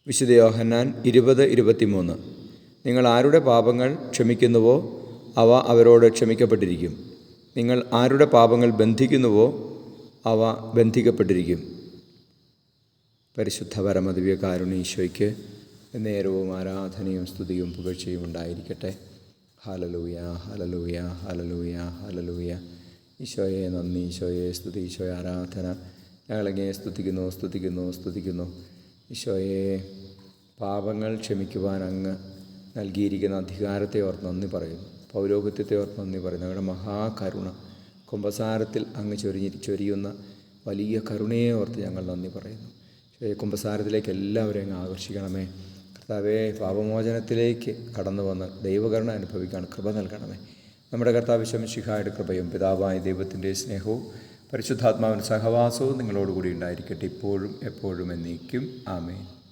വിശുദ്ധ യോഹന്നാൻ 20:23. നിങ്ങൾ ആരുടെ പാപങ്ങൾ ക്ഷമിക്കുന്നുവോ അവ അവരോട് ക്ഷമിക്കപ്പെട്ടിരിക്കും. നിങ്ങൾ ആരുടെ പാപങ്ങൾ ബന്ധിക്കുന്നുവോ അവ ബന്ധിക്കപ്പെട്ടിരിക്കും. പരിശുദ്ധ പരമദിവ്യ കാരുണ്യ നേരവും ആരാധനയും സ്തുതിയും പുകഴ്ചയും ഉണ്ടായിരിക്കട്ടെ. Hallelujah, hallelujah, hallelujah, hallelujah. ഈശോയെ നന്ദി, ഈശോയെ സ്തുതി, ഈശോയെ ആരാധന. ഞങ്ങളങ്ങയെ സ്തുതിക്കുന്നു, സ്തുതിക്കുന്നു, സ്തുതിക്കുന്നു. ഈശോയെ, പാപങ്ങൾ ക്ഷമിക്കുവാൻ അങ്ങ് നൽകിയിരിക്കുന്ന അധികാരത്തെ ഓർത്ത് നന്ദി പറയുന്നു. പൗരോഹിത്യത്തെ ഓർത്ത് നന്ദി പറയുന്നു. ഞങ്ങളുടെ മഹാകരുണ കുമ്പസാരത്തിൽ അങ്ങ് ചൊരിയുന്ന വലിയ കരുണയെ ഓർത്ത് ഞങ്ങൾ നന്ദി പറയുന്നു. കുമ്പസാരത്തിലേക്ക് എല്ലാവരെയും അങ്ങ് ആകർഷിക്കണമേ. കർത്താവേ, പാപമോചനത്തിലേക്ക് കടന്നു വന്ന് ദൈവകരുണ അനുഭവിക്കാൻ കൃപ നൽകണമേ. നമ്മുടെ കർത്താവ് മിശിഹായുടെ കൃപയും പിതാവായ ദൈവത്തിൻ്റെ സ്നേഹവും പരിശുദ്ധാത്മാവിൻ്റെ സഹവാസവും നിങ്ങളോടുകൂടി ഉണ്ടായിരിക്കട്ടെ, ഇപ്പോഴും എപ്പോഴും എന്നേക്കും. ആമേൻ.